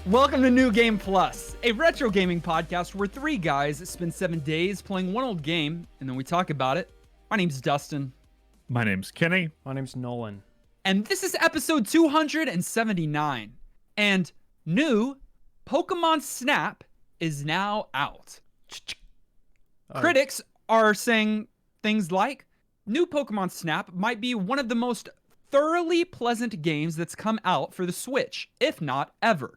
Welcome to New Game Plus, a retro gaming podcast where three guys spend 7 days playing one old game, and then we talk about it. My name's Dustin. My name's Kenny. My name's Nolan. And this is episode 279. And new Pokemon Snap is now out. Critics are saying things like, new Pokemon Snap might be one of the most thoroughly pleasant games that's come out for the Switch, if not ever.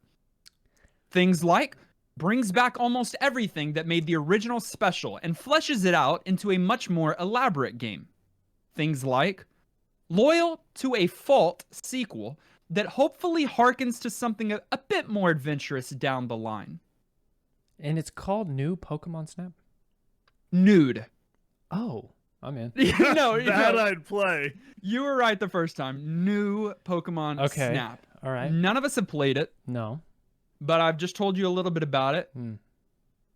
Things like, brings back almost everything that made the original special and fleshes it out into a much more elaborate game. Things like, loyal to a fault sequel that hopefully harkens to something a bit more adventurous down the line. And it's called New Pokemon Snap? Nude. Oh, I'm in. No, I'd play. You were right the first time. New Pokemon Snap. All right. None of us have played it. No. But I've just told you a little bit about it.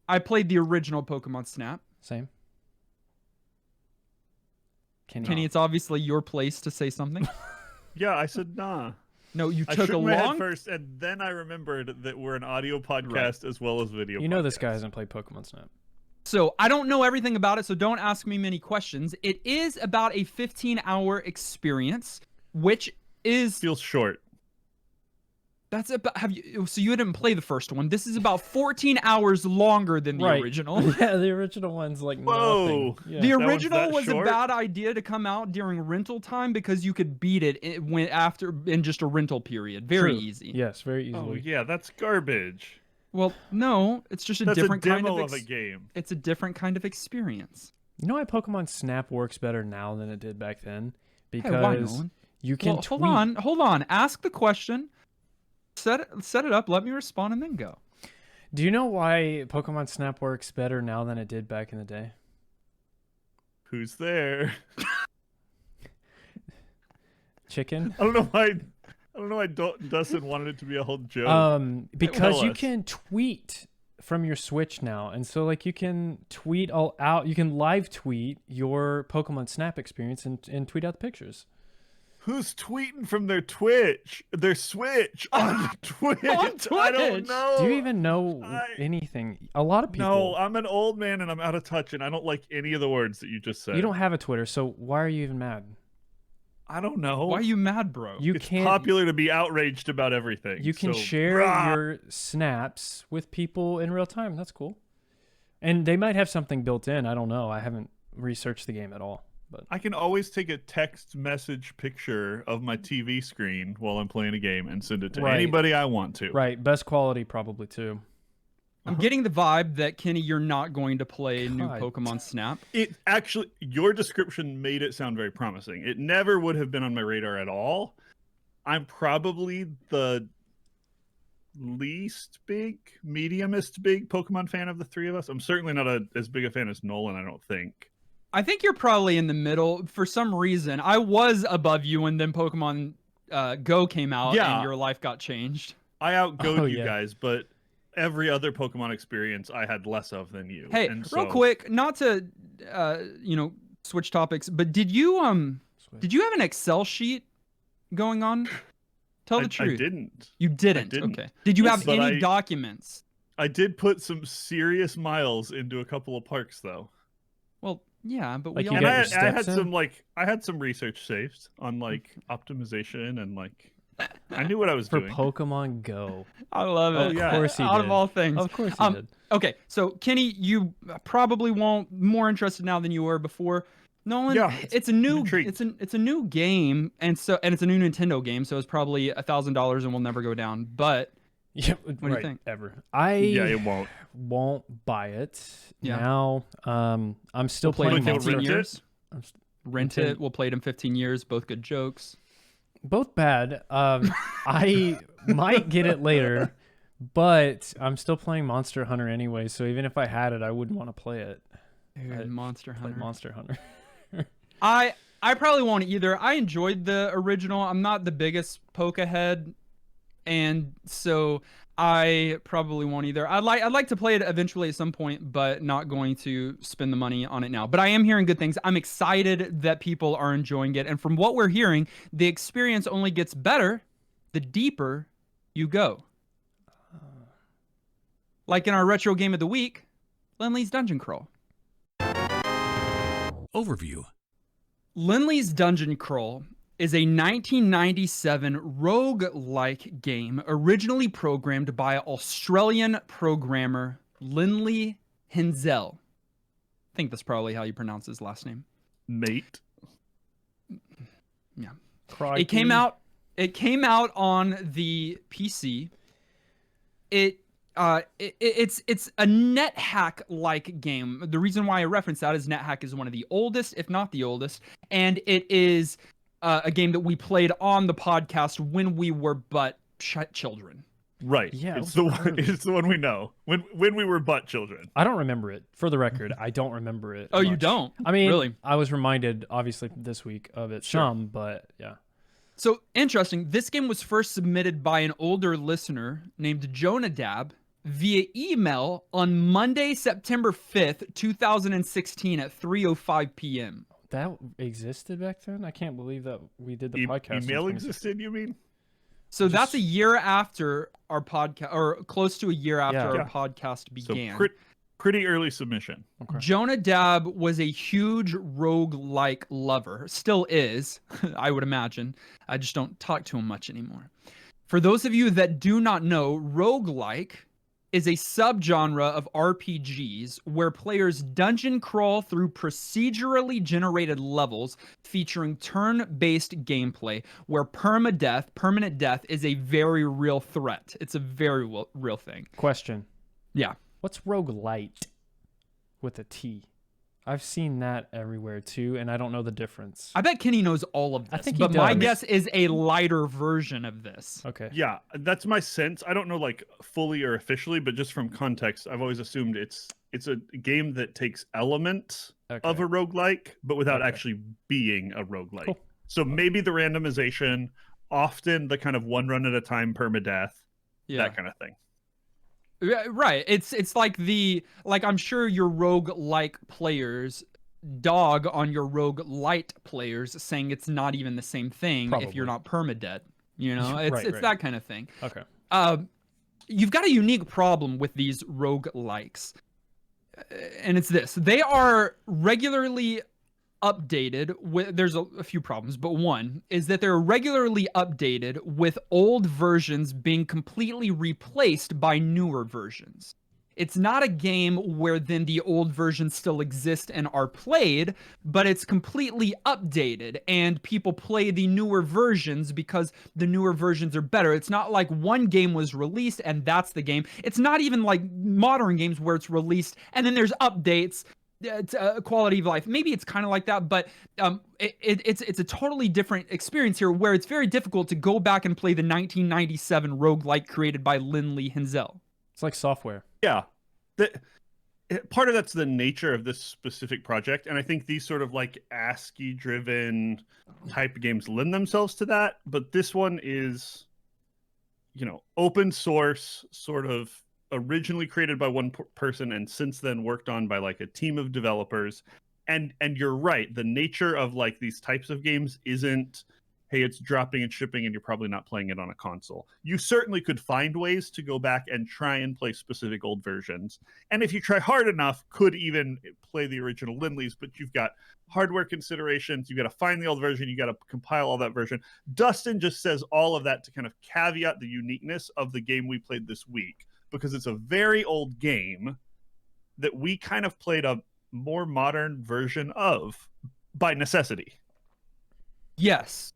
I played the original Pokemon Snap. Same. Kenny, it's obviously your place to say something. Yeah, I said nah. No, you I took shook a my head long... first, and then I remembered that we're an audio podcast as well as video. You know this guy hasn't played Pokemon Snap. So I don't know everything about it, so don't ask me many questions. It is about a 15-hour experience, which is... Feels short. That's about... So you didn't play the first one. This is about 14 hours longer than the original. Yeah, the original one's like Whoa. nothing. Yeah. The original was short? a bad idea to come out during rental time because you could beat it in just a rental period. Very easy. Yes, very easily. Oh yeah, that's garbage. Well, no, it's just That's different a kind demo of of a game. It's a different kind of experience. You know why Pokemon Snap works better now than it did back then? Because Hey, why, Nolan? you can Well, tweet. hold on. Ask the question. Set it up. Let me respond and then go. Do you know why Pokemon Snap works better now than it did back in the day? Who's there? Chicken? I don't know why Dustin wanted it to be a whole joke. Because Tell you us. can tweet from your Switch now, and so like you can tweet all out. You can live tweet your Pokemon Snap experience and tweet out the pictures. Who's tweeting from their Switch on Twitch? On I don't Twitch? know. Do you even know anything? A lot of people. No, I'm an old man and I'm out of touch, and I don't like any of the words that you just said. You don't have a Twitter, so why are you even mad? I don't know. Why are you mad, bro? It's popular to be outraged about everything. You can so, share rah! your snaps with people in real time. That's cool. And they might have something built in. I don't know. I haven't researched the game at all. But I can always take a text message picture of my TV screen while I'm playing a game and send it to anybody I want to. right, best quality probably too. I'm getting the vibe that, Kenny, you're not going to play new God. Pokemon Snap. It actually, your description made it sound very promising. It never would have been on my radar at all. I'm probably the least big, mediumist big Pokemon fan of the three of us. I'm certainly not as big a fan as Nolan, I don't think. I think you're probably in the middle. For some reason, I was above you when then Pokemon Go came out and your life got changed. I outgoed you yeah. guys, but every other Pokemon experience I had less of than you. Hey, and real quick, not to switch topics, but did you have an Excel sheet going on? Tell the truth. I didn't. You didn't. didn't. Okay. Did you have But any documents? I did put some serious miles into a couple of parks, though. Well, yeah, but Like we you all. got And your I had steps in? some I had some research saved on optimization and I knew what I was For doing. Pokemon Go. I love it. Of course he Out did. of all things. Of course he did. Okay, so Kenny, you probably won't more interested now than you were before. Nolan, Yeah, it's a new intrigued. it's a new game, and it's a new Nintendo game, so it's probably $1,000 and will never go down. But Yeah, what do you think? Ever. Yeah, it won't. won't buy it. Yeah. Now, I'm still We'll play it playing in Monster 15 Hunter. years. Rent it. We'll play it in 15 years. Both good jokes. Both bad. I might get it later, but I'm still playing Monster Hunter anyway, so even if I had it, I wouldn't want to play it. Dude, Monster Play Hunter. Monster Hunter. I probably won't either. I enjoyed the original. I'm not the biggest Pokehead, and so I probably won't either. I'd like to play it eventually at some point, but not going to spend the money on it now. But I am hearing good things. I'm excited that people are enjoying it, and from what we're hearing, the experience only gets better the deeper you go. Like in our retro game of the week, Linley's Dungeon Crawl. Overview. Linley's Dungeon Crawl is a 1997 roguelike game originally programmed by Australian programmer Linley Hensel. I think that's probably how you pronounce his last name. Mate. Yeah. Crikey. It came out on the PC. It's a NetHack like game. The reason why I reference that is NetHack is one of the oldest, if not the oldest, and it is a game that we played on the podcast when we were but children. Right. Yeah, It's the one. It's the one we know. When we were but children. I don't remember it. For the record, I don't remember it. Oh, you much. don't? I mean, Really? I was reminded, obviously, this week of it some, but yeah. So interesting. This game was first submitted by an older listener named Jonadab via email on Monday, September 5th, 2016 at 3:05 p.m. That existed back then? I can't believe that we did the podcast. Email existed, you mean? So that's a year after our podcast, or close to a year after Yeah. our podcast began. So pretty early submission. Okay. Jonadab was a huge roguelike lover. Still is, I would imagine. I just don't talk to him much anymore. For those of you that do not know, roguelike is a subgenre of RPGs where players dungeon crawl through procedurally generated levels featuring turn-based gameplay where permanent death, is a very real threat. It's a very real thing. Question. Yeah. What's roguelite with a T? I've seen that everywhere too, and I don't know the difference. I bet Kenny knows all of this, I think he but my does. guess is a lighter version of this. Okay. Yeah, that's my sense. I don't know like fully or officially, but just from context, I've always assumed it's a game that takes elements of a roguelike, but without actually being a roguelike. Cool. So maybe the randomization, often the kind of one run at a time permadeath, that kind of thing. Yeah, right. It's like I'm sure your roguelike players dog on your roguelite players saying it's not even the same thing if you're not permadead. You know, it's Right. that kind of thing. Okay. You've got a unique problem with these roguelikes. And it's this. They are regularly updated with, there's a few problems, but one is that they're regularly updated with old versions being completely replaced by newer versions. It's not a game where then the old versions still exist and are played, but it's completely updated and people play the newer versions because the newer versions are better. It's not like one game was released and that's the game. It's not even like modern games where it's released and then there's updates. Quality of life. Maybe it's kind of like that, but it's a totally different experience here where it's very difficult to go back and play the 1997 roguelike created by Linley Hensel. It's like software. Yeah. Part of that's the nature of this specific project, and I think these sort of like ASCII driven type games lend themselves to that, but this one is, open source, sort of originally created by one person and since then worked on by like a team of developers. And you're right, the nature of like these types of games isn't, hey, it's dropping and shipping and you're probably not playing it on a console. You certainly could find ways to go back and try and play specific old versions. And if you try hard enough, could even play the original Linleys, but you've got hardware considerations, you got to find the old version, you got to compile all that version. Dustin just says all of that to kind of caveat the uniqueness of the game we played this week, because it's a very old game that we kind of played a more modern version of by necessity. Yes.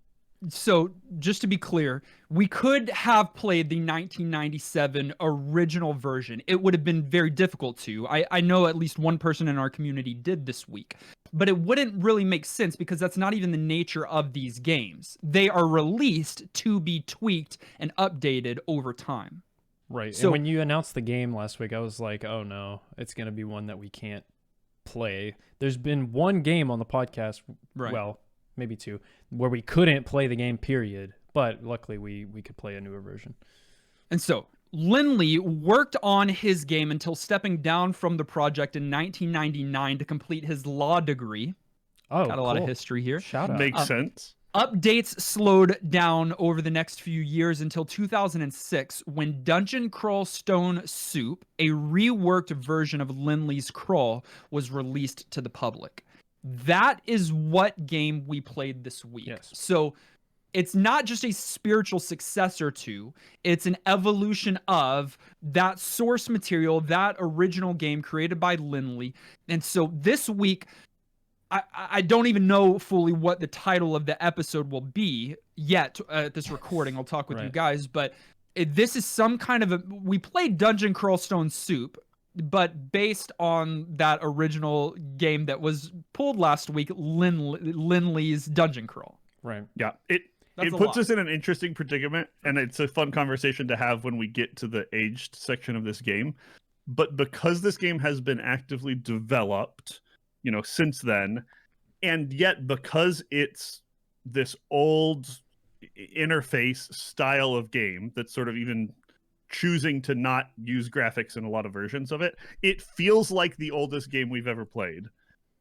So just to be clear, we could have played the 1997 original version. It would have been very difficult to. I know at least one person in our community did this week, but it wouldn't really make sense because that's not even the nature of these games. They are released to be tweaked and updated over time. Right. So, and when you announced the game last week, I was like, oh no, it's going to be one that we can't play. There's been one game on the podcast, well, maybe two, where we couldn't play the game, period. But luckily we could play a newer version. And so Linley worked on his game until stepping down from the project in 1999 to complete his law degree. Oh, got a lot of history here. Shout out. Makes sense. Updates slowed down over the next few years until 2006 when Dungeon Crawl Stone Soup, a reworked version of Linley's Crawl, was released to the public. That is what game we played this week. Yes. So it's not just a spiritual successor to, it's an evolution of that source material, that original game created by Linley. And so this week, I don't even know fully what the title of the episode will be yet at this recording. I'll talk with you guys, but this is some kind of we played Dungeon Crawl Stone Soup, but based on that original game that was pulled last week, Linley's Dungeon Crawl. Right. Yeah. It puts us in an interesting predicament, and it's a fun conversation to have when we get to the aged section of this game. But because this game has been actively developed, since then, and yet because it's this old interface style of game that's sort of even choosing to not use graphics in a lot of versions of it, it feels like the oldest game we've ever played,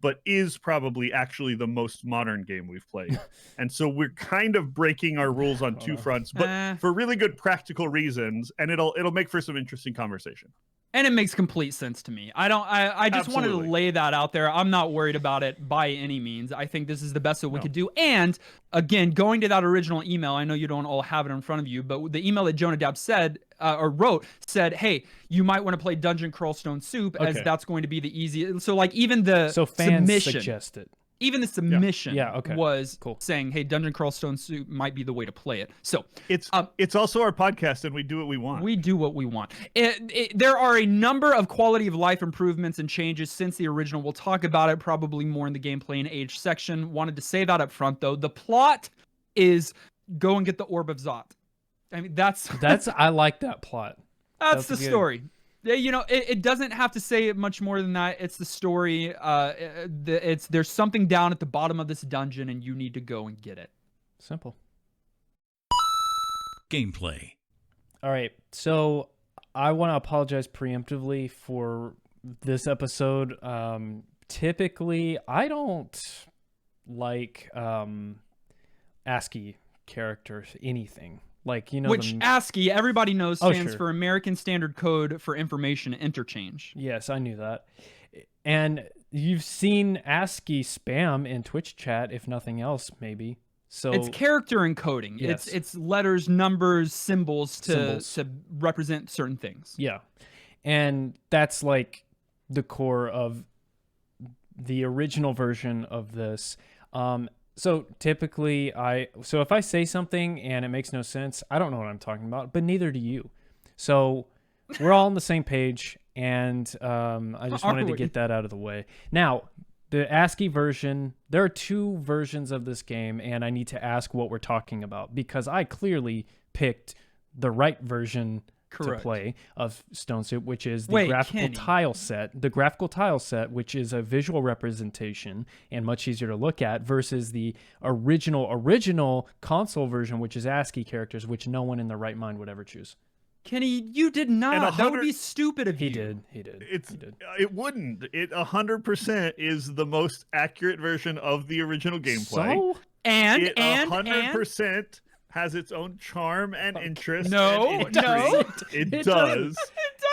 but is probably actually the most modern game we've played. And so we're kind of breaking our rules on two fronts, but for really good practical reasons, and it'll make for some interesting conversation. And it makes complete sense to me. I just wanted to lay that out there. I'm not worried about it by any means. I think this is the best that we could do. And again, going to that original email, I know you don't all have it in front of you, but the email that Jonadab said or wrote said, hey, you might want to play Dungeon Crawl Stone Soup as that's going to be the easiest. So like even the fans submission, suggested. Even the submission was cool. saying, hey, Dungeon Crawl Stone Soup might be the way to play it. So it's also our podcast, and we do what we want. We do what we want. There are a number of quality of life improvements and changes since the original. We'll talk about it probably more in the gameplay and age section. Wanted to say that up front, though. The plot is go and get the Orb of Zot. I mean, that's I like that plot. That's the story. It doesn't have to say much more than that. It's the story. There's something down at the bottom of this dungeon, and you need to go and get it. Simple. Gameplay. All right. So I want to apologize preemptively for this episode. Typically, I don't like ASCII characters, anything. Which ASCII, everybody knows, stands for American Standard Code for Information Interchange. Yes, I knew that. And you've seen ASCII spam in Twitch chat, if nothing else, maybe. So it's character encoding. Yes. It's letters, numbers, symbols to represent certain things. Yeah. And that's like the core of the original version of this. So typically if I say something and it makes no sense, I don't know what I'm talking about, but neither do you. So we're all on the same page, and I just wanted to get that out of the way. Now, the ASCII version, there are two versions of this game, and I need to ask what we're talking about because I clearly picked the right version to play of Stone Soup, which is the graphical tile set. The graphical tile set, which is a visual representation and much easier to look at, versus the original console version, which is ASCII characters, which no one in their right mind would ever choose. Kenny, you did not. That would be stupid of you. He did. It wouldn't. It 100% is the most accurate version of the original gameplay. So? And it 100% has its own charm and interest. No, it does.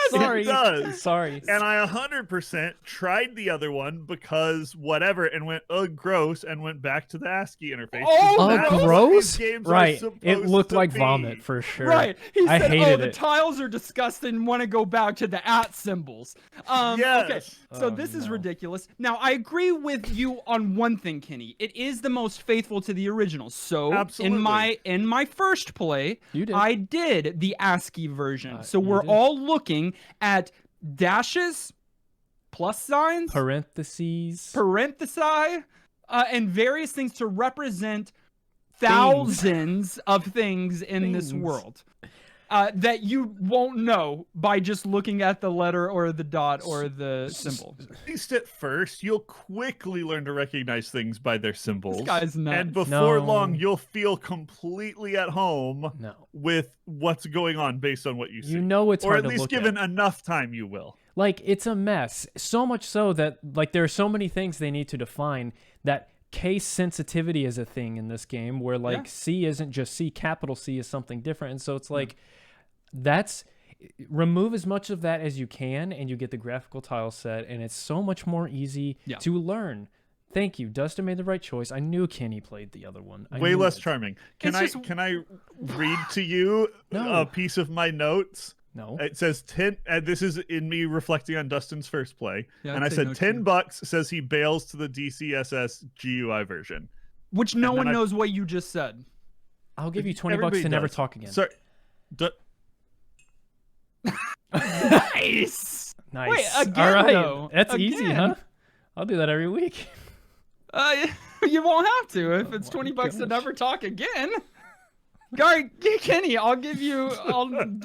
Sorry. It does. Sorry. And I 100% tried the other one because whatever, and went, gross, and went back to the ASCII interface. Gross? Right. It looked like vomit for sure. Right. He I said, hated the it. tiles are disgusting and want to go back to the @ symbols. Yes. Okay. So this is ridiculous. Now, I agree with you on one thing, Kenny. It is the most faithful to the original. So absolutely. in my first play, I did the ASCII version. So we're all looking at dashes, plus signs, parentheses, and various things to represent thousands of things in this world that you won't know by just looking at the letter or the dot or the symbol. At least at first, you'll quickly learn to recognize things by their symbols. This guy's nuts. And before long, you'll feel completely at home with what's going on based on what you see. You know it's hard to look at. Or at least given enough time, you will. Like, it's a mess. So much so that, like, there are so many things they need to define that case sensitivity is a thing in this game where like Yeah. C isn't just C, capital C is something different. And so it's like, that's, remove as much of that as you can and you get the graphical tile set, and it's so much more easy to learn. Thank you. Dustin made the right choice. I knew Kenny played the other one. Way less charming. Can I read to you a piece of my notes? No. It says 10, and this is in me reflecting on Dustin's first play. Yeah, and I said $10 says he bails to the DCSS GUI version. Which no one knows what you just said. I'll give you $20 to never talk again. Sorry. Nice. Nice. Wait, again, all right. though. That's easy, huh? I'll do that every week. You won't have to if it's $20 to never talk again. Kenny, I'll give you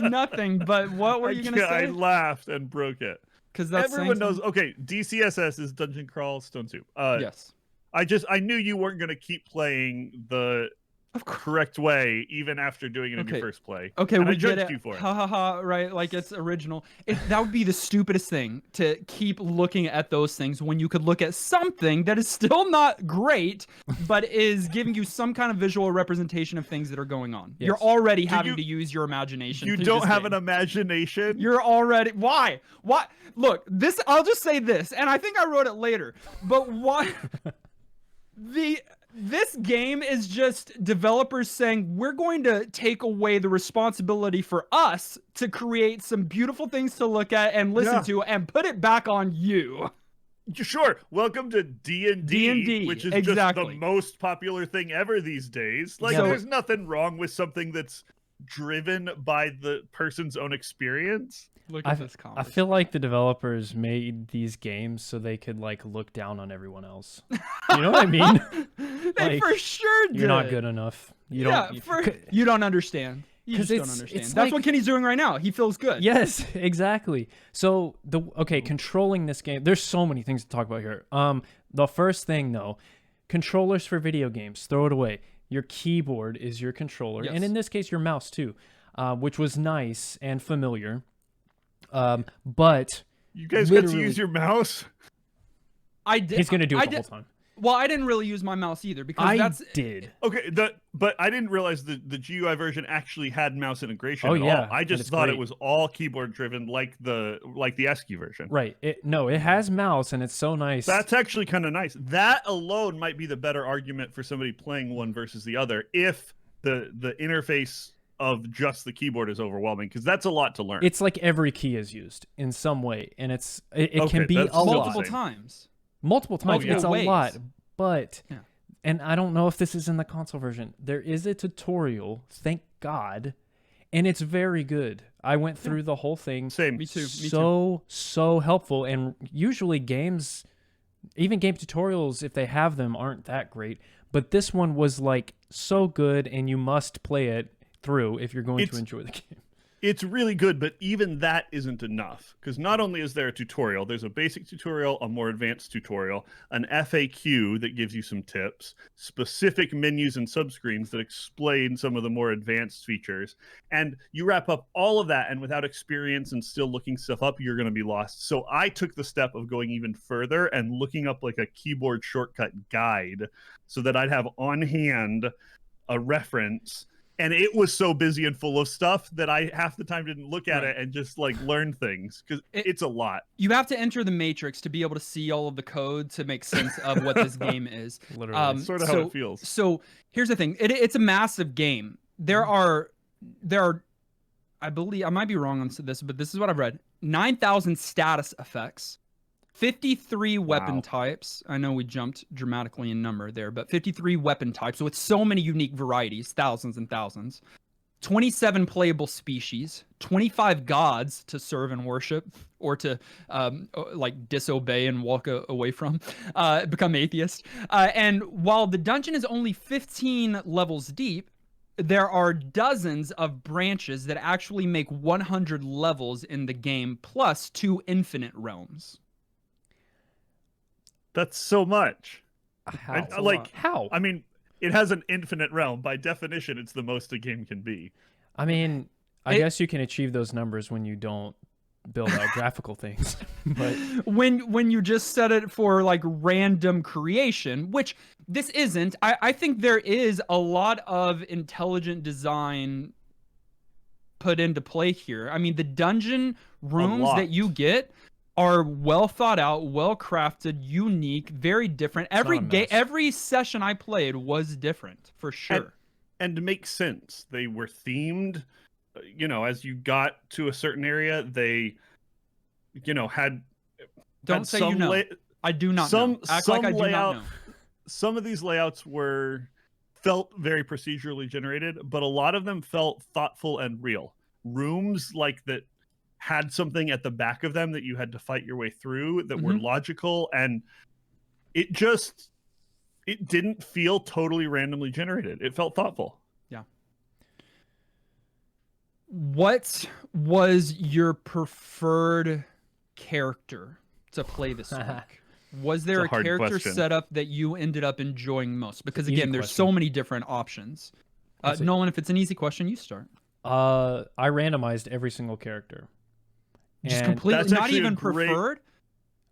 nothing. But what were you gonna say? I laughed and broke it. Because everyone knows. Okay, DCSS is Dungeon Crawl Stone Soup. Yes. I knew you weren't gonna keep playing the correct way even after doing it in your first play. Okay, and we I judged get it. you for it. Ha ha ha! Right, like it's original. That would be the stupidest thing to keep looking at those things when you could look at something that is still not great, but is giving you some kind of visual representation of things that are going on. Yes. You're already having to use your imagination. You don't have an imagination. You're already why? Look, this. I'll just say this, and I think I wrote it later. But why? This game is just developers saying, we're going to take away the responsibility for us to create some beautiful things to look at and listen to and put it back on you. Sure. Welcome to D&D, which is just the most popular thing ever these days. Like, there's nothing wrong with something that's driven by the person's own experience. Look at this comment. I feel like the developers made these games so they could like look down on everyone else. You know what I mean? They for sure did. You're not good enough. You don't understand. You just don't understand. That's like, what Kenny's doing right now. He feels good. Yes, exactly. So controlling this game. There's so many things to talk about here. The first thing though, controllers for video games. Throw it away. Your keyboard is your controller, and in this case, your mouse too, which was nice and familiar. But you guys got to use your mouse. I did. He's gonna do it the whole time. Well, I didn't really use my mouse either because I did. Okay, but I didn't realize the GUI version actually had mouse integration at all. I just thought it was all keyboard driven, like the ASCII version. Right. It has mouse, and it's so nice. That's actually kind of nice. That alone might be the better argument for somebody playing one versus the other if the interface of just the keyboard is overwhelming, because that's a lot to learn. It's like every key is used in some way, and it can be a lot. Multiple times. It's a lot, but and I don't know if this is in the console version. There is a tutorial, thank God, and it's very good. I went through the whole thing. Same. Me too. So helpful. And usually games, even game tutorials, if they have them, aren't that great. But this one was like so good, and you must play it through if you're going to enjoy the game. It's really good, but even that isn't enough, because not only is there a tutorial, there's a basic tutorial, a more advanced tutorial, an FAQ that gives you some tips, specific menus and subscreens that explain some of the more advanced features, and you wrap up all of that, and without experience and still looking stuff up, you're going to be lost. So I took the step of going even further and looking up like a keyboard shortcut guide so that I'd have on hand a reference. And it was so busy and full of stuff that I half the time didn't look at it and just like learn things, because it's a lot. You have to enter the matrix to be able to see all of the code to make sense of what this game is. Literally, sort of how it feels. So here's the thing: it's a massive game. There are, I believe I might be wrong on this, but this is what I've read: 9,000 status effects. 53 weapon types. I know we jumped dramatically in number there, but 53 weapon types. So it's so many unique varieties, thousands and thousands. 27 playable species, 25 gods to serve and worship, or to like disobey and walk away from, become atheist. And while the dungeon is only 15 levels deep, there are dozens of branches that actually make 100 levels in the game, plus 2 infinite realms. That's so much. How? I mean, it has an infinite realm. By definition, it's the most a game can be. I mean, I guess you can achieve those numbers when you don't build out graphical things. But when you just set it for like random creation, which this isn't, I think there is a lot of intelligent design put into play here. I mean, the dungeon rooms that you get are well thought out, well crafted, unique, very different. Every session I played was different for sure. And to make sense, they were themed. You know, as you got to a certain area, they, you know, had. Don't had say some you know. I do not know. Act like I do not know. Some of these layouts felt very procedurally generated, but a lot of them felt thoughtful and real. Rooms like that had something at the back of them that you had to fight your way through that were logical, and it didn't feel totally randomly generated. It felt thoughtful. Yeah. What was your preferred character to play this week? Was there a character setup that you ended up enjoying most? Because again, there's so many different options. Nolan, if it's an easy question, you start. I randomized every single character. Just completely, not even preferred?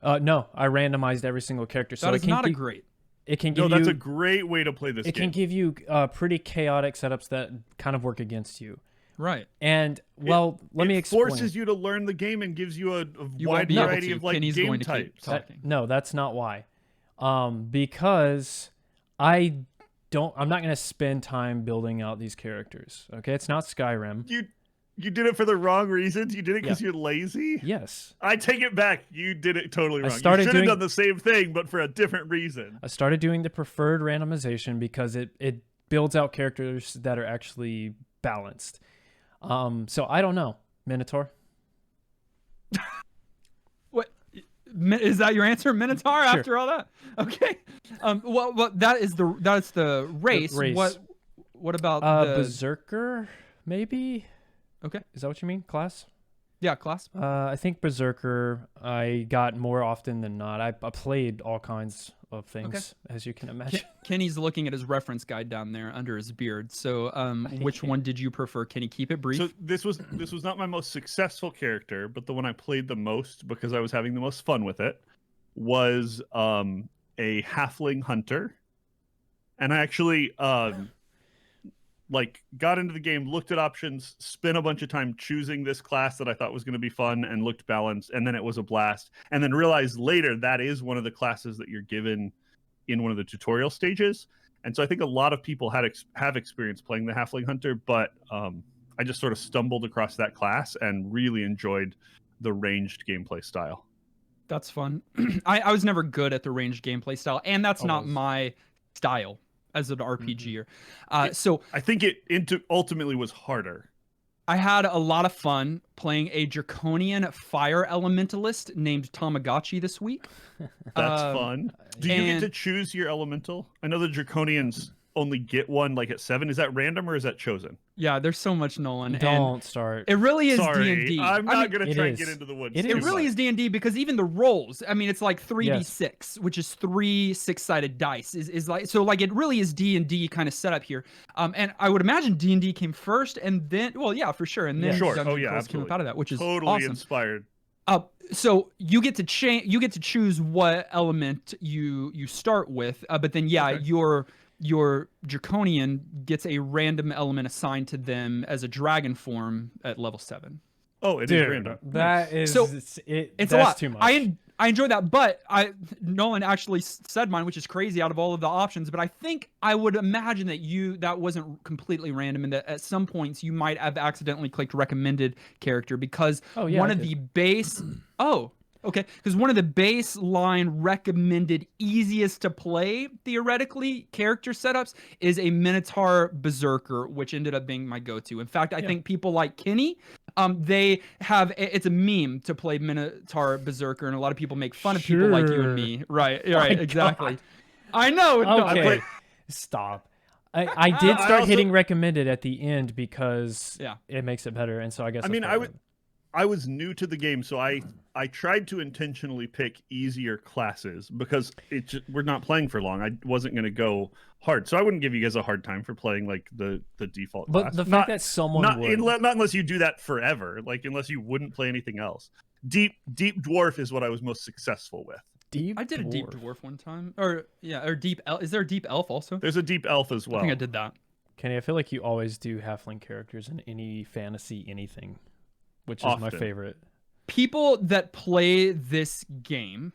No, I randomized every single character. So that is not a great. It can give that's a great way to play this game. It can give you pretty chaotic setups that kind of work against you. Right. And, well, let me explain. It forces you to learn the game and gives you a wide variety of like game types. No, that's not why. Because I'm not going to spend time building out these characters. Okay, it's not Skyrim. You did it for the wrong reasons. You did it because you're lazy. Yes. I take it back. You did it totally wrong. You should have done the same thing, but for a different reason. I started doing the preferred randomization because it builds out characters that are actually balanced. So I don't know, Minotaur. What is that your answer, Minotaur? Sure. After all that, okay. Well, that's the race. What about the Berserker? Maybe. Okay. Is that what you mean? Class? Yeah, class. I think Berserker I got more often than not. I played all kinds of things, as you can imagine. Kenny's looking at his reference guide down there under his beard. So which one did you prefer? Can you keep it brief? So this was not my most successful character, but the one I played the most because I was having the most fun with it was a halfling hunter. And I actually got into the game, looked at options, spent a bunch of time choosing this class that I thought was going to be fun and looked balanced, and then it was a blast. And then realized later that is one of the classes that you're given in one of the tutorial stages. And so I think a lot of people have experience playing the halfling hunter, but I just sort of stumbled across that class and really enjoyed the ranged gameplay style. That's fun. I was never good at the ranged gameplay style, and that's not my style as an RPGer. So I think it ultimately was harder. I had a lot of fun playing a draconian fire elementalist named Tamagotchi this week. That's fun. Do you get to choose your elemental? I know the draconians only get one like at 7. Is that random or is that chosen? Yeah, there's so much, Nolan. Don't start. It really is D&D. I'm not going to try and get into the woods. It really is D&D because even the rolls, I mean, it's like 3d6, which is 3 6-sided dice. Is like, so like it really is D&D kind of setup here. And I would imagine D&D came first and then, well, yeah, for sure. And then Dungeons & Dragons came up out of that, which is totally awesome. Inspired. So you get to choose what element you start with, but then your draconian gets a random element assigned to them as a dragon form at level 7. Oh, it is random. That is so it's a lot. Too much. I enjoy that, but Nolan actually said mine, which is crazy out of all of the options. But I think I would imagine that wasn't completely random, and that at some points you might have accidentally clicked recommended character because one of the base. Because one of the baseline recommended easiest to play, theoretically, character setups is a Minotaur Berserker, which ended up being my go-to. In fact, I think people like Kenny, it's a meme to play Minotaur Berserker, and a lot of people make fun of people like you and me. Right, exactly. God. I know. Okay, stop. I did start hitting recommended at the end because it makes it better, and so I guess. I was new to the game, so I tried to intentionally pick easier classes because we're not playing for long. I wasn't going to go hard, so I wouldn't give you guys a hard time for playing like the default class. But the fact that someone would not unless you do that forever, like unless you wouldn't play anything else. Deep dwarf is what I was most successful with. I did a deep dwarf one time, or deep elf. Is there a deep elf also? There's a deep elf as well. I think I did that. Kenny, I feel like you always do halfling characters in any fantasy anything, which is my favorite. People that play this game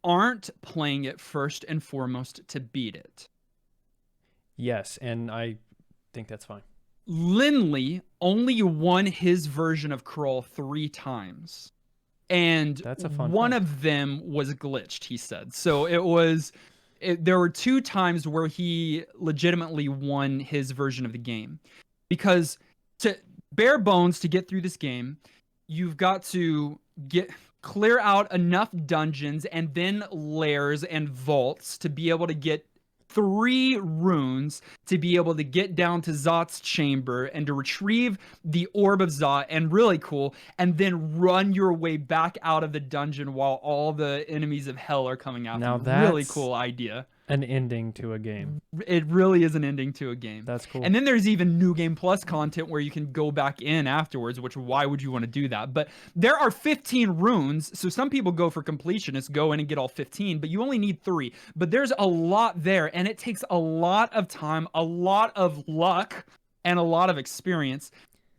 aren't playing it first and foremost to beat it. Yes, and I think that's fine. Linley only won his version of Crawl 3 times. And that's a fun one fact. of them was glitched, he said. So there were 2 times where he legitimately won his version of the game. Because to bare bones to get through this game, you've got to clear out enough dungeons and then lairs and vaults to be able to get 3 runes to be able to get down to Zot's chamber and to retrieve the orb of Zot, and really cool, and then run your way back out of the dungeon while all the enemies of hell are coming out. Now really cool idea. An ending to a game. It really is an ending to a game. That's cool. And then there's even New Game Plus content where you can go back in afterwards, which why would you want to do that? But there are 15 runes, so some people go for completionists, go in and get all 15, but you only need 3. But there's a lot there, and it takes a lot of time, a lot of luck, and a lot of experience.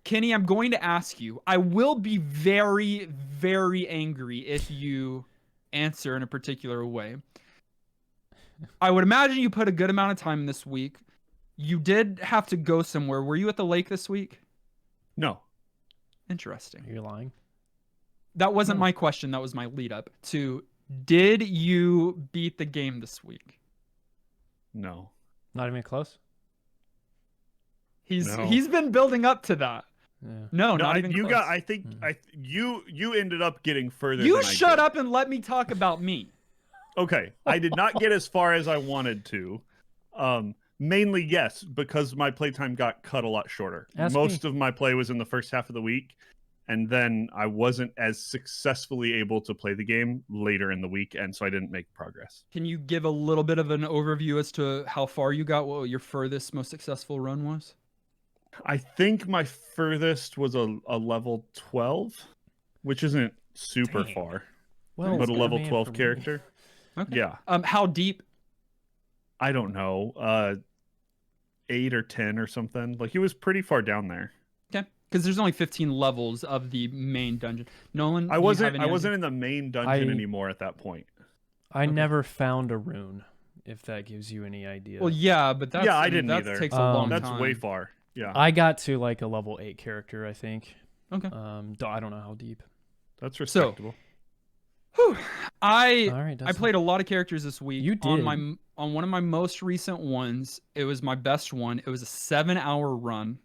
Kenny, I'm going to ask you, I will be very, very angry if you answer in a particular way. I would imagine you put a good amount of time in this week. You did have to go somewhere. Were you at the lake this week? No. Interesting. You're lying. That wasn't my question. That was my lead up to, did you beat the game this week? No. Not even close? He's been building up to that. Yeah. No, not even close. I think you ended up getting further You than I shut did. up and let me talk about me. Okay, I did not get as far as I wanted to. Mainly, yes, because my playtime got cut a lot shorter. Most of my play was in the first half of the week, and then I wasn't as successfully able to play the game later in the week, and so I didn't make progress. Can you give a little bit of an overview as to how far you got, what your furthest, most successful run was? I think my furthest was a level 12, which isn't super far, Well, but a level 12 character. Okay. Yeah. How deep? I don't know. 8 or 10 or something. Like, he was pretty far down there. Okay. Because there's only 15 levels of the main dungeon. Nolan, I wasn't in the main dungeon anymore at that point. I never found a rune, if that gives you any idea. Well, yeah, but that's I didn't either. Takes a long time. That's way far. Yeah. I got to like a level 8 character, I think. Okay. I don't know how deep. That's respectable. I played a lot of characters this week. You did. On one of my most recent ones. It was my best one. It was a 7-hour run.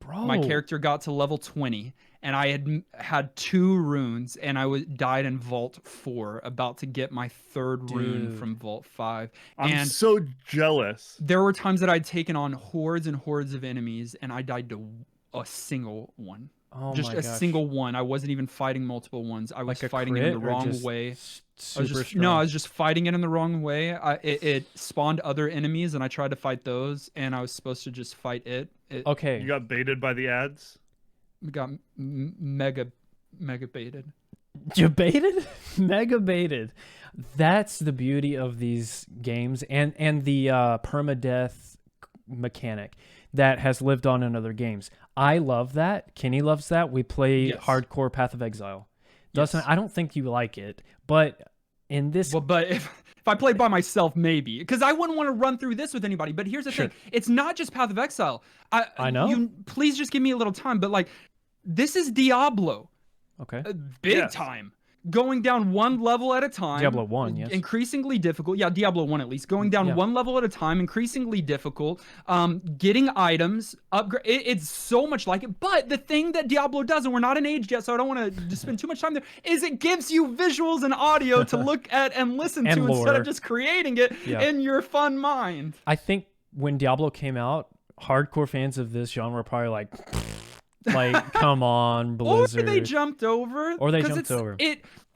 Bro. My character got to level 20, and I had 2 runes, and I died in Vault 4, about to get my 3rd rune from Vault 5. I'm so jealous. There were times that I'd taken on hordes and hordes of enemies, and I died to a single one. Oh just my a gosh. single one. I wasn't even fighting multiple ones. I was Like a fighting it in the crit or wrong just way. I Super was just fighting it in the wrong way. It spawned other enemies, and I tried to fight those, and I was supposed to just fight it. Okay. You got baited by the ads? Got mega baited. You baited? Mega baited. That's the beauty of these games and the permadeath mechanic that has lived on in other games. I love that. Kenny loves that. We play hardcore Path of Exile. Dustin, I don't think you like it, but in this... Well, but if I played by myself, maybe. Because I wouldn't want to run through this with anybody. But here's the thing. It's not just Path of Exile. I know. Please just give me a little time. But, like, this is Diablo. Okay. Big time. Going down one level at a time. Diablo 1, yes. Increasingly difficult. Yeah, Diablo 1 at least. Going down one level at a time, increasingly difficult. Getting items, upgrade. It's so much like it. But the thing that Diablo does, and we're not in age yet, so I don't want to spend too much time there, is it gives you visuals and audio to look at and listen and to lore. instead of just creating it in your fun mind. I think when Diablo came out, hardcore fans of this genre were probably like, Like, come on, Blizzard. Or they jumped over. Or they jumped over.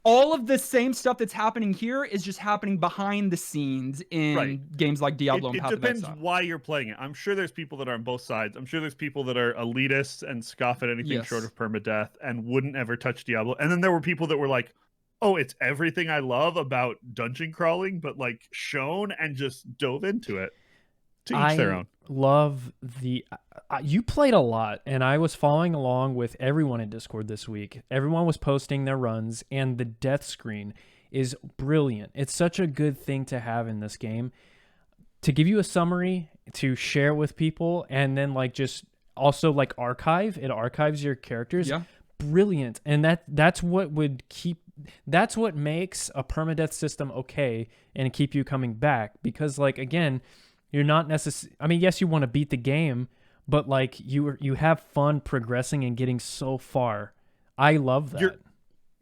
All of the same stuff that's happening here is just happening behind the scenes in games like Diablo and Path of Exile. It depends why you're playing it. I'm sure there's people that are on both sides. I'm sure there's people that are elitists and scoff at anything short of permadeath and wouldn't ever touch Diablo. And then there were people that were like, oh, it's everything I love about dungeon crawling, but like shown and just dove into it. To each their own. Love the... you played a lot, and I was following along with everyone in Discord this week. Everyone was posting their runs, and the death screen is brilliant. It's such a good thing to have in this game. To give you a summary, to share with people, and then like just also like archive. It archives your characters. Yeah. Brilliant. And that's what would keep... That's what makes a permadeath system okay and keep you coming back. Because like, again... You're not necessarily... I mean, yes, you want to beat the game, but like you have fun progressing and getting so far. I love that.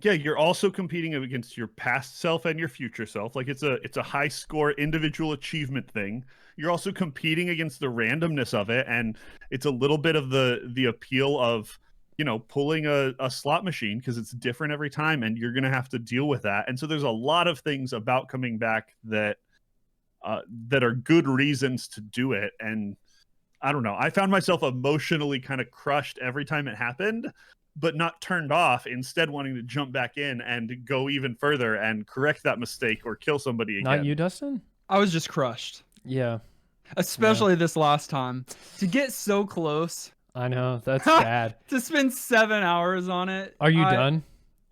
You're also competing against your past self and your future self. Like it's a high score individual achievement thing. You're also competing against the randomness of it, and it's a little bit of the appeal of, you know, pulling a slot machine because it's different every time, and you're gonna have to deal with that. And so there's a lot of things about coming back that are good reasons to do it. And I don't know, I found myself emotionally kind of crushed every time it happened, but not turned off, instead wanting to jump back in and go even further and correct that mistake or kill somebody again. Not you, Dustin? I was just crushed. Yeah. Especially this last time. To get so close. I know, that's bad. To spend 7 hours on it. Are you done?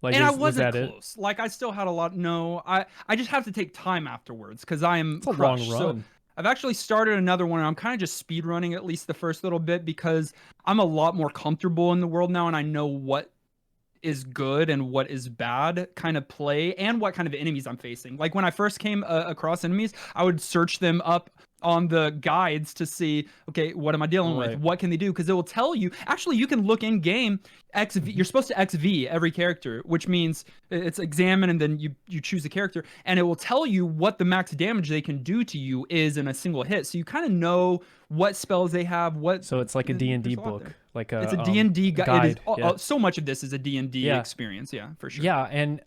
Like, and I wasn't was close. Like, I still had a lot. No, I just have to take time afterwards because I am crushed. A long run. So I've actually started another one. And I'm kind of just speed running at least the first little bit because I'm a lot more comfortable in the world now, and I know what is good and what is bad kind of play and what kind of enemies I'm facing. Like when I first came across enemies, I would search them up on the guides to see, okay, what am I dealing with? What can they do? Because it will tell you. Actually, you can look in game XV. You're supposed to XV every character, which means it's examine and then you choose a character, and it will tell you what the max damage they can do to you is in a single hit. So you kind of know what spells they have. So it's like a D&D book, like it's a D&D guide. It is, yeah. So much of this is a D&D experience. Yeah, for sure. Yeah, and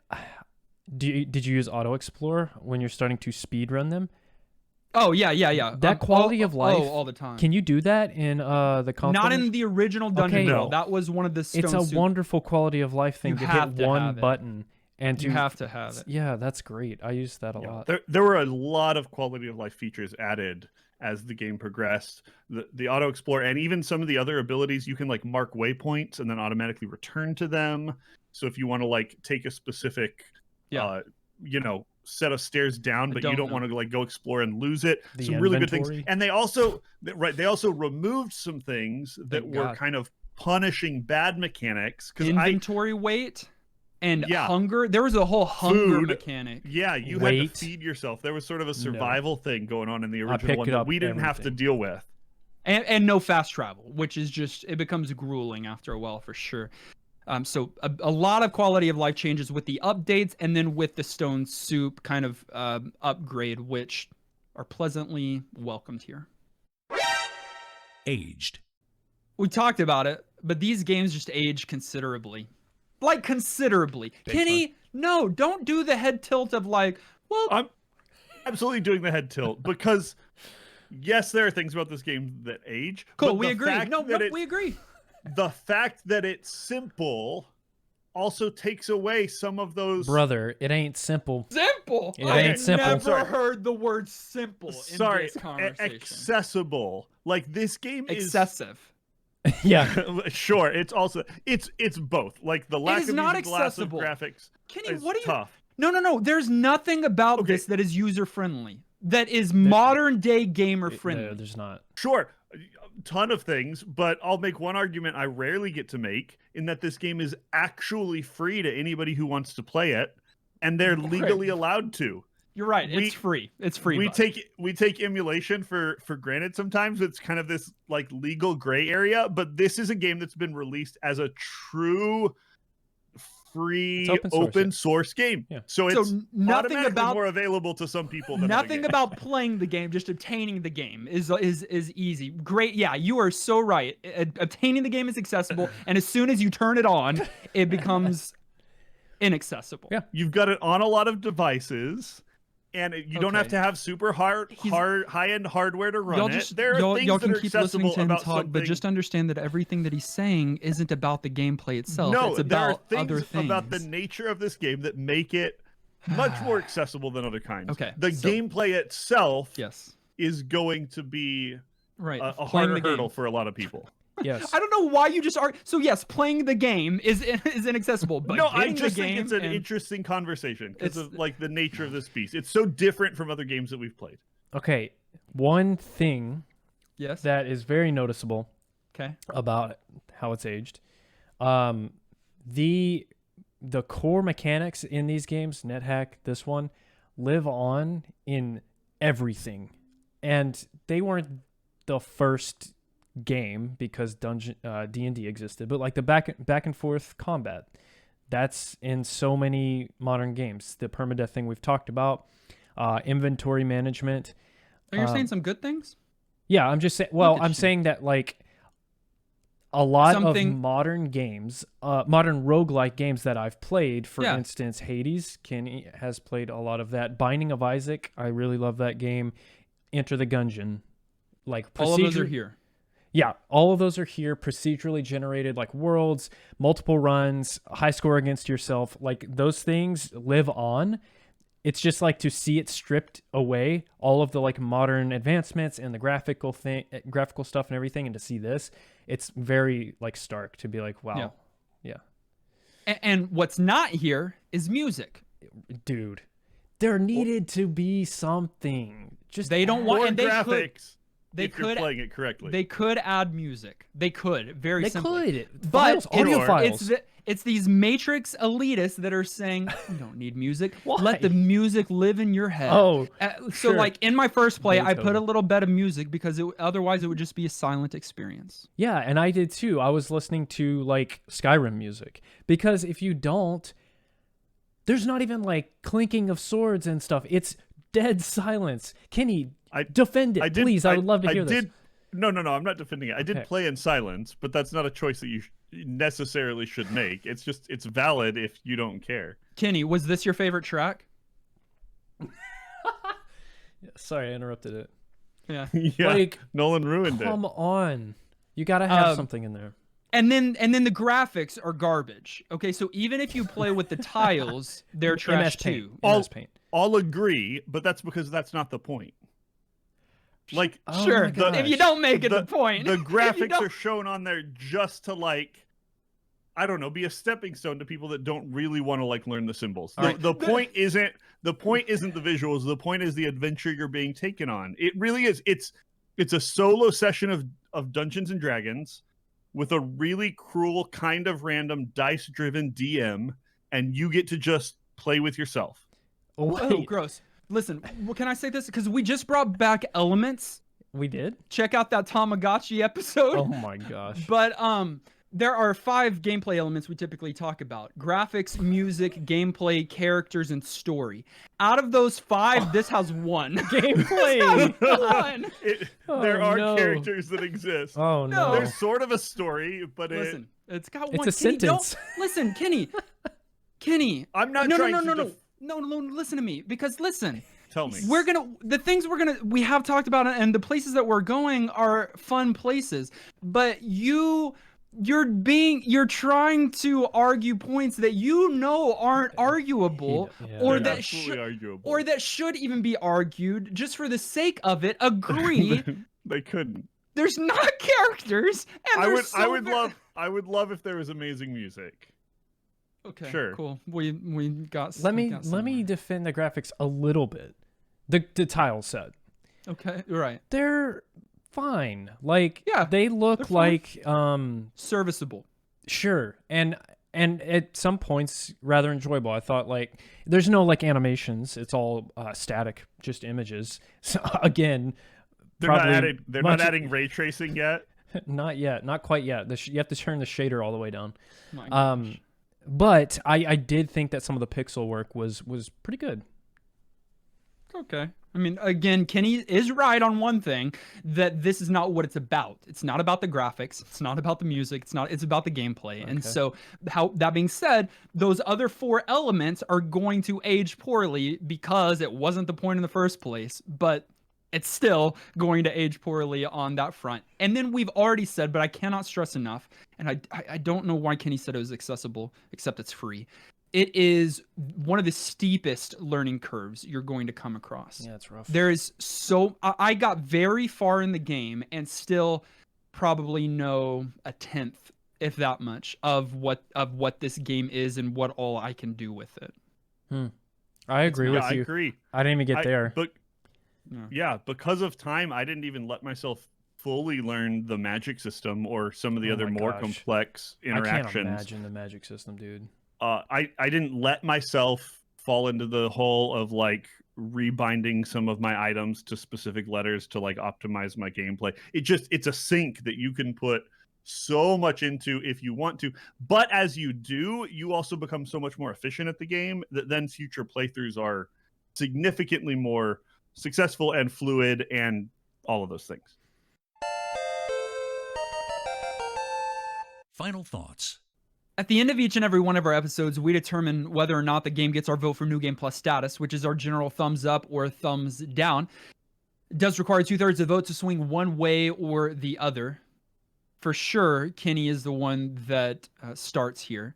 did you use auto explore when you're starting to speed run them? Oh yeah. That quality of life. all the time. Can you do that in the console? Not in the original Dungeon Crawl. That was one of the stone It's a wonderful quality of life thing you to have hit one button and you have to have it. Yeah, that's great. I use that a lot. There were a lot of quality of life features added as the game progressed. The auto explore and even some of the other abilities, you can like mark waypoints and then automatically return to them. So if you want to like take a specific set of stairs down, but you don't want to like go explore and lose it. Some really good things. And they also removed some things that were kind of punishing bad mechanics. Inventory weight and hunger. There was a whole hunger mechanic. Yeah, you had to feed yourself. There was sort of a survival thing going on in the original one that we didn't have to deal with. And no fast travel, which is just, it becomes grueling after a while for sure. So a lot of quality of life changes with the updates, and then with the Stone Soup kind of upgrade, which are pleasantly welcomed here. Aged. We talked about it, but these games just age considerably. Like, considerably. Kenny, no, don't do the head tilt of like, well... I'm absolutely doing the head tilt, because, yes, there are things about this game that age. Cool, we agree. No, we agree. The fact that it's simple also takes away some of those... Brother, it ain't simple. Simple? It ain't simple. I've never heard the word simple in this conversation. Accessible. Like, this game is... Excessive. Yeah. Sure, it's also... It's both. Like, the lack of accessible graphics Kenny, is what are you... tough. No. There's nothing about this that is user-friendly. That is modern-day gamer-friendly. No, there's not. Sure. Ton of things, but I'll make one argument I rarely get to make, in that this game is actually free to anybody who wants to play it, and they're legally allowed to. You're right. It's free. It's free. We take emulation for granted sometimes. It's kind of this like legal gray area, but this is a game that's been released as a true free It's open source, game. Yeah. So it's nothing automatically about more available to some people than nothing about playing the game, just obtaining the game is easy. Great. Yeah, you are so right. Obtaining the game is accessible, and as soon as you turn it on, it becomes inaccessible. Yeah. You've got it on a lot of devices. And you don't have to have super high-end hardware to run it. There are things y'all that can are keep accessible listening to him about talk, something. but just understand that everything that he's saying isn't about the gameplay itself. No, it's about other things about the nature of this game that make it much more accessible than other kinds. Okay, the gameplay itself, yes, is going to be a harder hurdle for a lot of people. Yes. I don't know why you just are. So yes, playing the game is inaccessible. But no, I the just game think it's an interesting conversation because of like the nature of this piece. It's so different from other games that we've played. Okay, one thing that is very noticeable about how it's aged, the core mechanics in these games, NetHack, this one, live on in everything. And they weren't the first game because D&D existed, but like the back and forth combat, that's in so many modern games. The permadeath thing we've talked about, inventory management. Are you saying some good things? Yeah, I'm just saying. Well, I'm saying that like a lot of modern games, modern roguelike games that I've played, for instance, Hades, Kenny has played a lot of that. Binding of Isaac, I really love that game. Enter the Gungeon, like all of those are here. Yeah, all of those are here, procedurally generated, like worlds, multiple runs, high score against yourself. Like those things live on. It's just like to see it stripped away, all of the like modern advancements and the graphical stuff and everything, and to see this, it's very like stark to be like, wow, yeah. And what's not here is music, dude. There needed to be something. Just they don't want and graphics. They could, you're playing it correctly. They could add music. They could very simply. They could. But audio files. It's these Matrix elitists that are saying, you don't need music. Why? Let the music live in your head. Oh, so sure. like in my first play, I put Beethoven. a little bit of music because otherwise it would just be a silent experience. Yeah, and I did too. I was listening to like Skyrim music because if you don't, there's not even like clinking of swords and stuff. It's dead silence. Kenny, defend it, please. I would love to hear this. No, I'm not defending it. I did play in silence, but that's not a choice that you necessarily should make. It's valid if you don't care. Kenny, was this your favorite track? Sorry, I interrupted it. Yeah. Yeah. Like, Nolan ruined it. Come on. You got to have something in there. And then the graphics are garbage. Okay, so even if you play with the tiles, they're trash too. I'll agree, but that's because that's not the point. Like, sure, if you don't make it the point. The graphics are shown on there just to like, I don't know, be a stepping stone to people that don't really want to like learn the symbols. The point isn't the visuals. The point is the adventure you're being taken on. It really is. It's a solo session of Dungeons and Dragons with a really cruel, kind of random dice-driven DM, and you get to just play with yourself. Oh, gross. Listen, can I say this? Because we just brought back elements. We did? Check out that Tamagotchi episode. Oh my gosh. But there are 5 gameplay elements we typically talk about: graphics, music, gameplay, characters, and story. Out of those 5, this has 1. Gameplay. There are characters that exist. Oh no. There's sort of a story, but listen, it's got it's one. a sentence. Listen, Kenny. I'm not No, trying no, no, to no. No, listen to me, because listen. Tell me. We have talked about it, and the places that we're going are fun places. But you're trying to argue points that you know aren't arguable, or that should even be argued just for the sake of it. Agree. They couldn't. There's not characters, and I would love if there was amazing music. Okay, sure. Cool. We got. Let me defend the graphics a little bit. The tile set. Okay, right. They're fine. Like, they look like serviceable. Sure, and at some points rather enjoyable. I thought like there's no like animations. It's all static, just images. So again, they're not adding ray tracing yet. Not yet. Not quite yet. You have to turn the shader all the way down. But I did think that some of the pixel work was pretty good. Okay. I mean, again, Kenny is right on one thing, that this is not what it's about. It's not about the graphics. It's not about the music. It's about the gameplay. Okay. And so, that being said, those other 4 elements are going to age poorly because it wasn't the point in the first place, but it's still going to age poorly on that front. And then we've already said, but I cannot stress enough, and I don't know why Kenny said it was accessible, except it's free. It is one of the steepest learning curves you're going to come across. Yeah, it's rough. There is I got very far in the game and still probably know a tenth, if that much, of what this game is and what all I can do with it. I agree with you. I agree. I didn't even get there. But yeah, because of time, I didn't even let myself fully learn the magic system or some of the other more complex interactions. I can't imagine the magic system, dude. I didn't let myself fall into the hole of like rebinding some of my items to specific letters to like optimize my gameplay. It's a sink that you can put so much into if you want to. But as you do, you also become so much more efficient at the game that then future playthroughs are significantly more successful and fluid and all of those things. Final thoughts. At the end of each and every one of our episodes, we determine whether or not the game gets our vote for New Game Plus status, which is our general thumbs up or thumbs down. It does require 2/3 of the vote to swing one way or the other. For sure, Kenny is the one that starts here.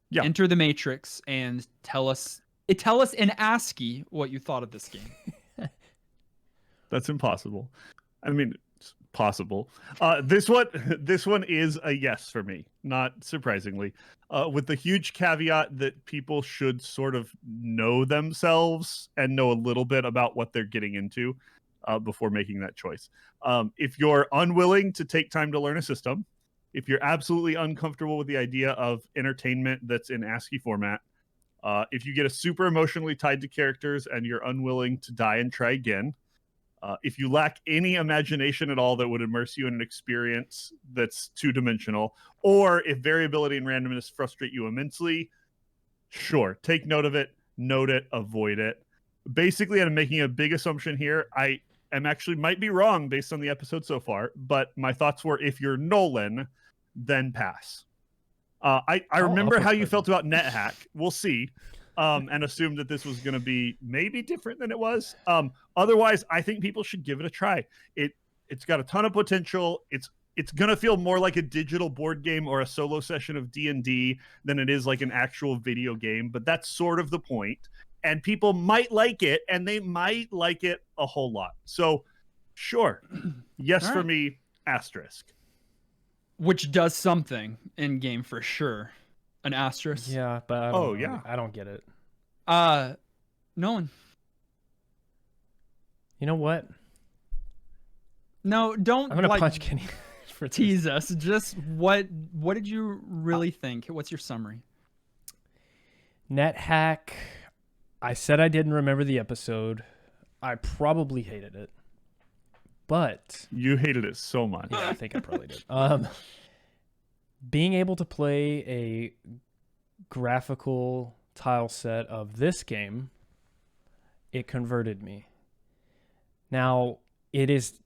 Yeah. Enter the Matrix and tell us in ASCII what you thought of this game. That's impossible. I mean, it's possible. This one is a yes for me, not surprisingly, with the huge caveat that people should sort of know themselves and know a little bit about what they're getting into before making that choice. If you're unwilling to take time to learn a system, if you're absolutely uncomfortable with the idea of entertainment that's in ASCII format, if you get a super emotionally tied to characters and you're unwilling to die and try again, if you lack any imagination at all that would immerse you in an experience that's two-dimensional, or if variability and randomness frustrate you immensely, sure, take note of it, note it, avoid it. Basically, I'm making a big assumption here. I am actually might be wrong based on the episode so far, but my thoughts were if you're Nolan, then pass. I remember how you felt about NetHack. We'll see. And assumed that this was going to be maybe different than it was. Otherwise, I think people should give it a try. It's got a ton of potential. It's going to feel more like a digital board game or a solo session of D&D than it is like an actual video game. But that's sort of the point. And people might like it, and they might like it a whole lot. So, sure. Yes, for me, asterisk. Which does something in game for sure. An asterisk. Yeah, but I don't get it. Nolan. You know what? No, don't. I'm gonna punch Kenny for tease us. Just what did you really think? What's your summary? NetHack. I said I didn't remember the episode. I probably hated it, but you hated it so much. Yeah, I think I probably did. Being able to play a graphical tile set of this game, it converted me. Now, it is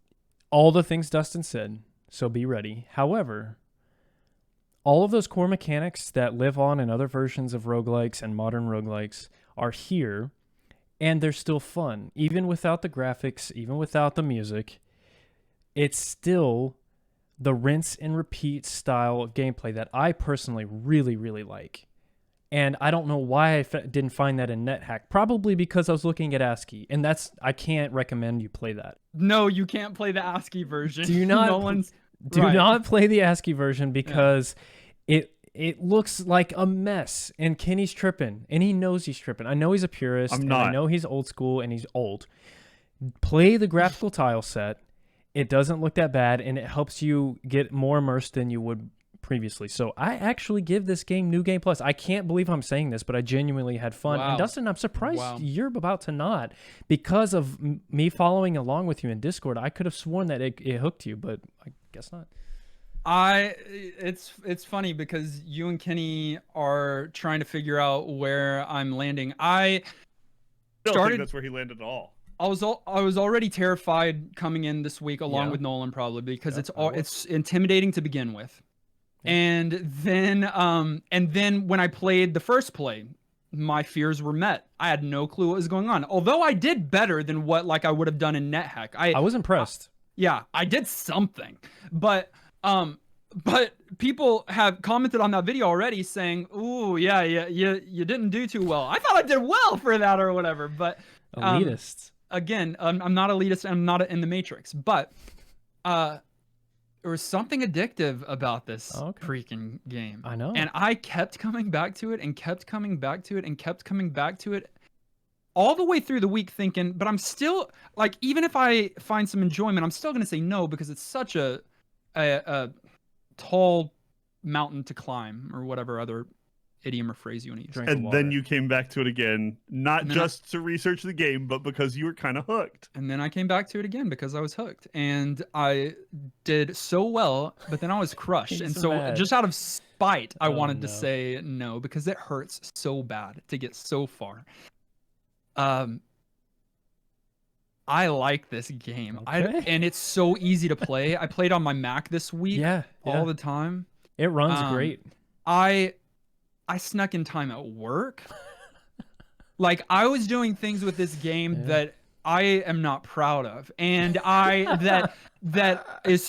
all the things Dustin said, so be ready. However, all of those core mechanics that live on in other versions of roguelikes and modern roguelikes are here, and they're still fun. Even without the graphics, even without the music, it's still the rinse and repeat style of gameplay that I personally really, really like. And I don't know why I didn't find that in NetHack. Probably because I was looking at ASCII, and I can't recommend you play that. No, you can't play the ASCII version. Do not play the ASCII version because it looks like a mess. And Kenny's tripping, and he knows he's tripping. I know he's a purist. I'm not. I know he's old school, and he's old. Play the graphical tile set. It doesn't look that bad, and it helps you get more immersed than you would previously. So I actually give this game New Game Plus. I can't believe I'm saying this, but I genuinely had fun. Wow. And Dustin, I'm surprised you're about to not. Because of me following along with you in Discord, I could have sworn that it hooked you, but I guess not. It's funny because you and Kenny are trying to figure out where I'm landing. I don't started. think that's where he landed at all. I was already terrified coming in this week, along Yeah. with Nolan, probably because Yep, it's intimidating to begin with, Yeah. and then when I played the first play, my fears were met. I had no clue what was going on. Although I did better than what like I would have done in NetHack. I was impressed. Yeah, I did something, but people have commented on that video already saying, "Ooh, yeah, you didn't do too well." I thought I did well for that or whatever, but Elitists. again, I'm not elitist. I'm not in the Matrix, but there was something addictive about this freaking game. I know, and I kept coming back to it and kept coming back to it and kept coming back to it all the way through the week, thinking, but I'm still like, even if I find some enjoyment, I'm still gonna say no because it's such a tall mountain to climb, or whatever other idiom or phrase you want to use. And then you came back to it again, not just to research the game, but because you were kind of hooked. And then I came back to it again because I was hooked, and I did so well, but then I was crushed. And so just out of spite, I wanted to say no because it hurts so bad to get so far. I like this game. And it's so easy to play. I played on my Mac this week all the time. It runs great. I snuck in time at work. Like, I was doing things with this game that I am not proud of, and that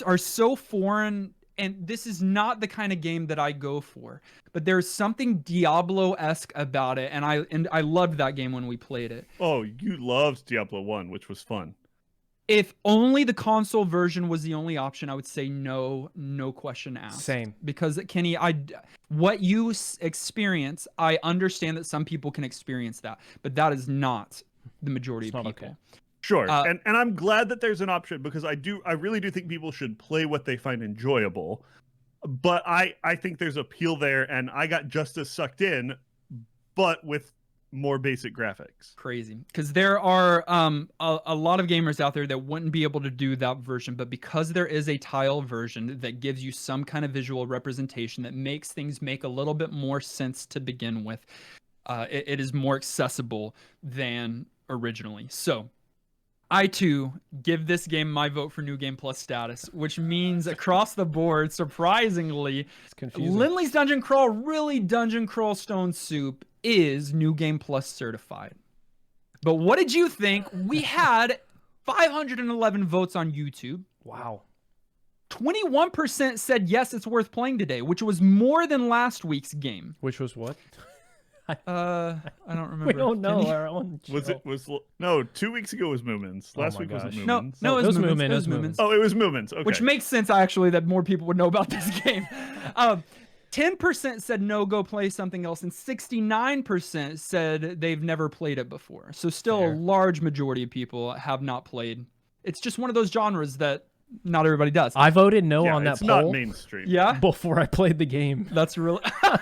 are so foreign. And this is not the kind of game that I go for. But there's something Diablo-esque about it, and I loved that game when we played it. Oh, you loved Diablo 1, which was fun. If only the console version was the only option, I would say no question asked. Same. Because, Kenny, what you experience, I understand that some people can experience that, but that is not the majority of people. Okay. Sure, and I'm glad that there's an option, because I really do think people should play what they find enjoyable. But I think there's appeal there, and I got just as sucked in, but with more basic graphics. Crazy, because there are a lot of gamers out there that wouldn't be able to do that version, but because there is a tile version that gives you some kind of visual representation that makes things make a little bit more sense to begin with, it is more accessible than originally. So I too give this game my vote for New Game Plus status, which means across the board, surprisingly, Linley's Dungeon Crawl, really Dungeon Crawl Stone Soup, is New Game Plus certified. But what did you think? We had 511 votes on YouTube. Wow. 21% said yes, it's worth playing today, which was more than last week's game. Which was what? I don't remember. We don't know our own show. No, 2 weeks ago was Moomins. Last week was Moomins. No, it was Moomins. Oh, it was Moomins. Okay. Which makes sense, actually, that more people would know about this game. 10% said no, go play something else, and 69% said they've never played it before. So still a large majority of people have not played. It's just one of those genres that not everybody does. I voted no on that it's poll. Not mainstream. Yeah. Before I played the game. That's really. All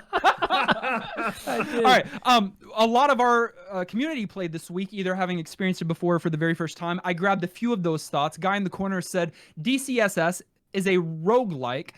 right. A lot of our community played this week, either having experienced it before or for the very first time. I grabbed a few of those thoughts. Guy in the corner said DCSS is a roguelike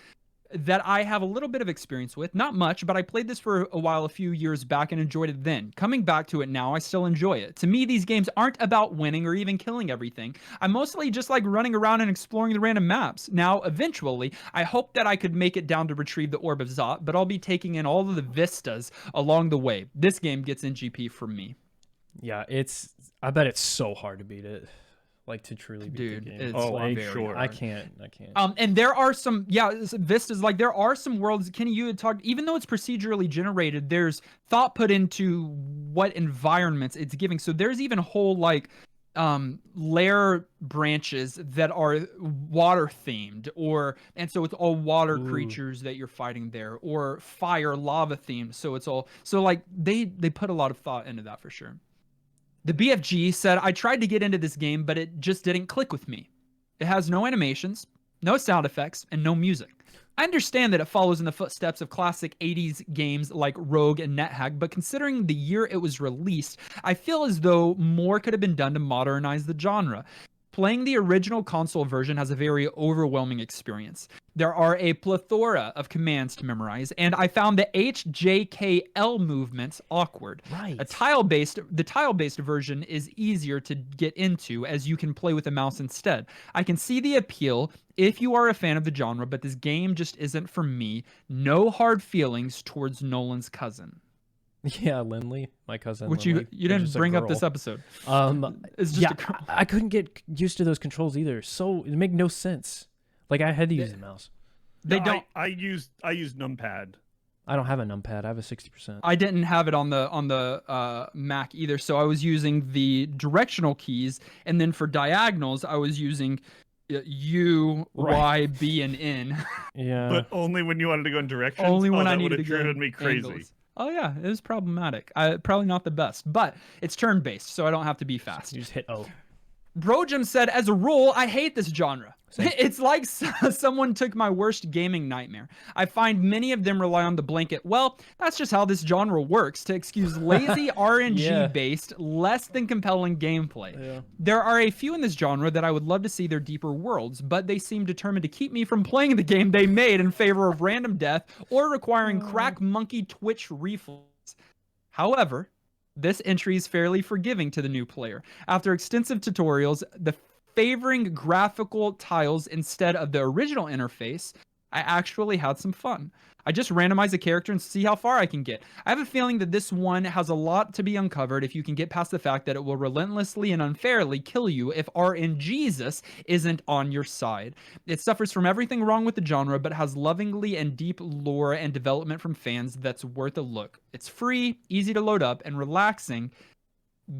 that I have a little bit of experience with. Not much, but I played this for a while a few years back and enjoyed it then. Coming back to it now, I still enjoy it. To me, these games aren't about winning or even killing everything. I mostly just like running around and exploring the random maps. Now, eventually, I hope that I could make it down to retrieve the Orb of Zot, but I'll be taking in all of the vistas along the way. This game gets in GP from me. Yeah, I bet it's so hard to beat it. Like, to truly beat the game. It's I'm sure. I can't. And there are some, vistas, like there are some worlds, Kenny, you had talked, even though it's procedurally generated, there's thought put into what environments it's giving. So there's even whole like lair branches that are water themed, and so it's all water creatures that you're fighting there, or fire lava themed. So it's all, so like they put a lot of thought into that for sure. The BFG said, I tried to get into this game, but it just didn't click with me. It has no animations, no sound effects, and no music. I understand that it follows in the footsteps of classic 80s games like Rogue and NetHack, but considering the year it was released, I feel as though more could have been done to modernize the genre. Playing the original console version has a very overwhelming experience. There are a plethora of commands to memorize, and I found the HJKL movements awkward. Right. The tile-based version is easier to get into as you can play with a mouse instead. I can see the appeal if you are a fan of the genre, but this game just isn't for me. No hard feelings towards Nolan's cousin. Yeah, Linley, my cousin. Which Linley, you didn't bring up this episode. It's just I couldn't get used to those controls either. So it made no sense. Like I had to use the mouse. I used numpad. I don't have a numpad. I have a 60%. I didn't have it on the Mac either, so I was using the directional keys, and then for diagonals, I was using U, Y, B, and N. Yeah. But only when you wanted to go in directions. Only when I that needed would to have go driven me crazy. angles. Oh yeah, it was problematic. Probably not the best, but it's turn-based, so I don't have to be fast. You just hit O. Brojum said, as a rule, I hate this genre. It's like someone took my worst gaming nightmare. I find many of them rely on the blanket. Well, that's just how this genre works, to excuse lazy RNG-based, less than compelling gameplay. Yeah. There are a few in this genre that I would love to see their deeper worlds, but they seem determined to keep me from playing the game they made in favor of random death or requiring crack monkey twitch reflex. However, this entry is fairly forgiving to the new player. After extensive tutorials, the favoring graphical tiles instead of the original interface, I actually had some fun. I just randomize a character and see how far I can get. I have a feeling that this one has a lot to be uncovered if you can get past the fact that it will relentlessly and unfairly kill you if RNGesus isn't on your side. It suffers from everything wrong with the genre, but has lovingly and deep lore and development from fans that's worth a look. It's free, easy to load up, and relaxing.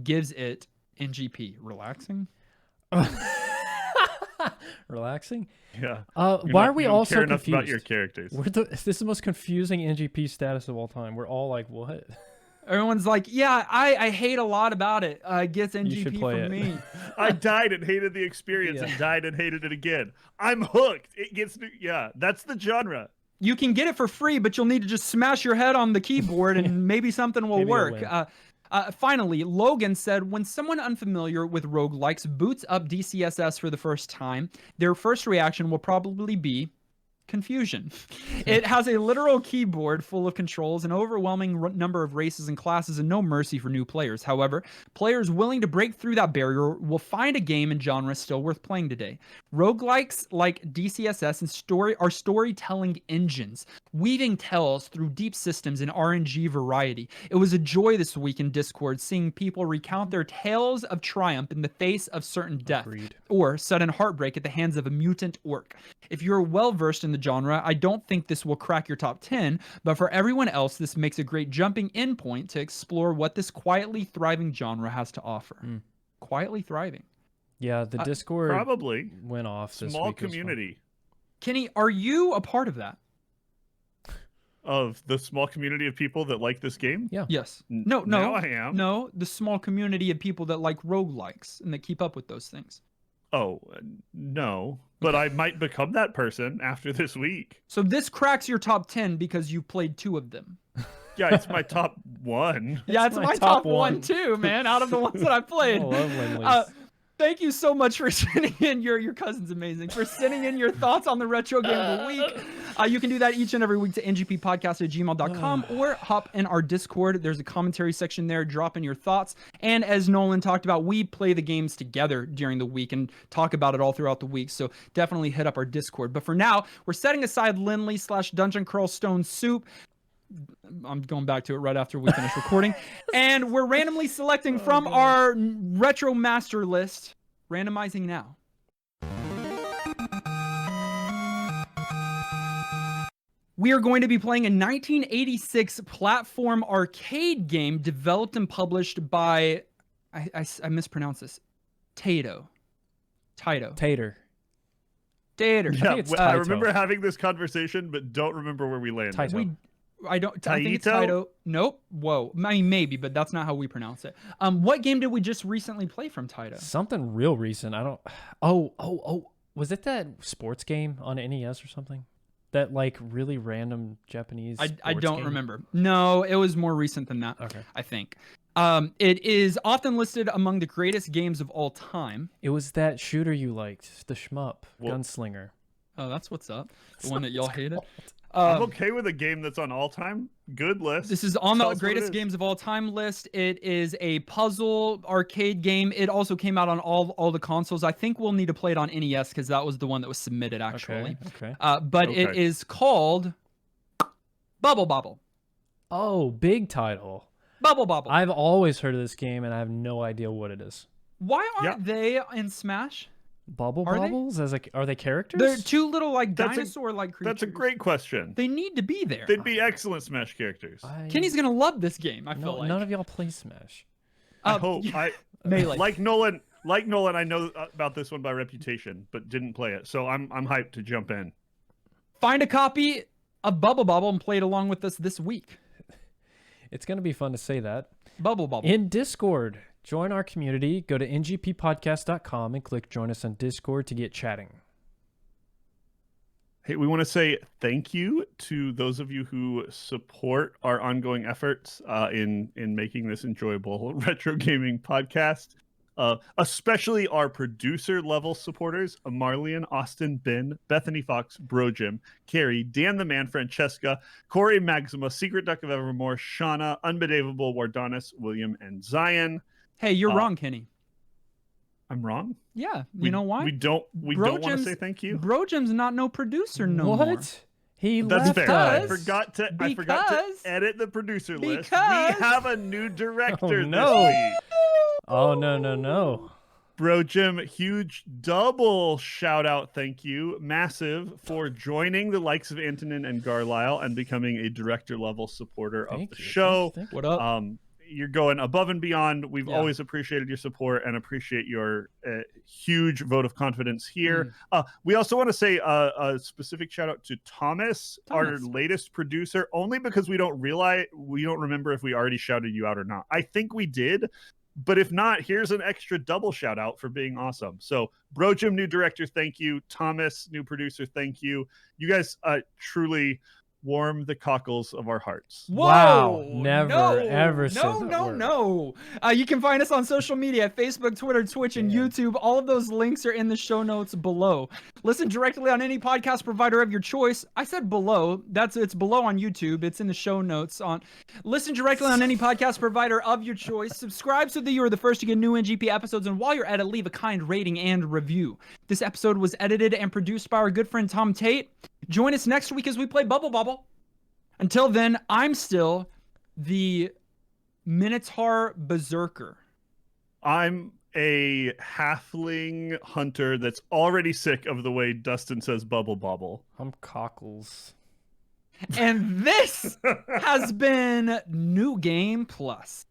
Gives it NGP. Relaxing? Relaxing? Yeah. Why are we all so confused about your characters? This is the most confusing NGP status of all time. We're all like, what? Everyone's like, yeah, I hate a lot about it. Gets NGP from me. I died and hated the experience and died and hated it again. I'm hooked. It gets me. Yeah, that's the genre. You can get it for free, but you'll need to just smash your head on the keyboard and maybe something will work. Finally, Logan said, when someone unfamiliar with roguelikes boots up DCSS for the first time, their first reaction will probably be confusion. It has a literal keyboard full of controls, an overwhelming number of races and classes, and no mercy for new players. However, players willing to break through that barrier will find a game and genre still worth playing today. Roguelikes like DCSS and are storytelling engines, weaving tales through deep systems and RNG variety. It was a joy this week in Discord seeing people recount their tales of triumph in the face of certain death or sudden heartbreak at the hands of a mutant orc. If you're well-versed in the genre, I don't think this will crack your top 10, but for everyone else, this makes a great jumping in point to explore what this quietly thriving genre has to offer. Quietly thriving. Yeah, the Discord probably went off this small week. Community. Kenny, are you a part of that? Of the small community of people that like this game? Yeah. Yes. Now I am. No, the small community of people that like roguelikes and that keep up with those things. Oh, no. But I might become that person after this week. So this cracks your top 10 because you played 2 of them. Yeah, it's my top 1. Yeah, it's my top 1 too, man, out of the ones that I played. I love Linley's. Thank you so much for sending in your cousin's amazing, for sending in your thoughts on the retro game of the week. You can do that each and every week to ngppodcast@gmail.com or hop in our Discord. There's a commentary section there. Drop in your thoughts. And as Nolan talked about, we play the games together during the week and talk about it all throughout the week. So definitely hit up our Discord. But for now, we're setting aside Linley / Dungeon Crawl Stone Soup. I'm going back to it right after we finish recording. And we're randomly selecting from our retro master list. Randomizing now. We are going to be playing a 1986 platform arcade game developed and published by, I mispronounced this, Taito. Tater. Yeah, I remember having this conversation, but don't remember where we landed. I think it's Taito. Nope. Whoa. I mean, maybe, but that's not how we pronounce it. What game did we just recently play from Taito? Something real recent. I don't. Oh. Was it that sports game on NES or something? That like really random Japanese. I don't game? remember. No, it was more recent than that. Okay. I think. It is often listed among the greatest games of all time. It was that shooter you liked, the shmup, Gunslinger. Oh, that's what's up. The one that y'all hated. I'm okay with a game that's on all-time good list. This is on Tell the us what it greatest is. games of all time list. It is a puzzle arcade game. It also came out on all the consoles. I think we'll need to play it on NES because that was the one that was submitted actually. Okay. But it Okay. is called Bubble Bobble. Oh, big title. Bubble Bobble. I've always heard of this game, and I have no idea what it is. Why aren't they in Smash? Bubble Are they? Bobbles? Are they characters? They're two little like That's a- dinosaur-like creatures. That's a great question. They need to be there. They'd be excellent Smash characters. Kenny's gonna love this game. I feel like none of y'all play Smash. I hope. Melee. Like Nolan, I know about this one by reputation, but didn't play it. So I'm hyped to jump in. Find a copy of Bubble Bobble and play it along with us this week. It's going to be fun to say that. Bubble Bobble. In Discord, join our community. Go to ngppodcast.com and click join us on Discord to get chatting. Hey, we want to say thank you to those of you who support our ongoing efforts in making this enjoyable retro gaming podcast. Especially our producer level supporters: Marlian, Austin, Ben, Bethany Fox, Bro Jim, Carrie, Dan the Man, Francesca, Corey Maxima, Secret Duck of Evermore, Shauna, Unbedavable, Wardonis, William, and Zion. Hey, you're wrong, Kenny. I'm wrong. Yeah, you know why? We don't want to say thank you. Brojim's not no producer no more. What? He That's left fair. us. I forgot to edit the producer list. We Because- have a new director Oh, no. this week. Oh, no. Bro Jim, huge double shout out thank you, massive, for joining the likes of Antonin and Garlisle and becoming a director level supporter of the show. Thank you. What up? You're going above and beyond. We've Yeah. always appreciated your support and appreciate your huge vote of confidence here. We also want to say a specific shout out to Thomas, our latest producer, only because we don't remember if we already shouted you out or not. I think we did. But if not, here's an extra double shout out for being awesome. So, Bro Jim, new director, thank you. Thomas, new producer, thank you. You guys truly warm the cockles of our hearts. Whoa, Wow, never, ever said that word. No. You can find us on social media: Facebook, Twitter, Twitch, and YouTube. All of those links are in the show notes below. Listen directly on any podcast provider of your choice. I said below. It's below on YouTube. It's in the show notes. Listen directly on any podcast provider of your choice. Subscribe so that you are the first to get new NGP episodes. And while you're at it, leave a kind rating and review. This episode was edited and produced by our good friend Tom Tate. Join us next week as we play Bubble Bobble. Until then, I'm still the Minotaur Berserker. I'm a halfling hunter that's already sick of the way Dustin says bubble bobble. I'm Cockles. And this has been New Game Plus.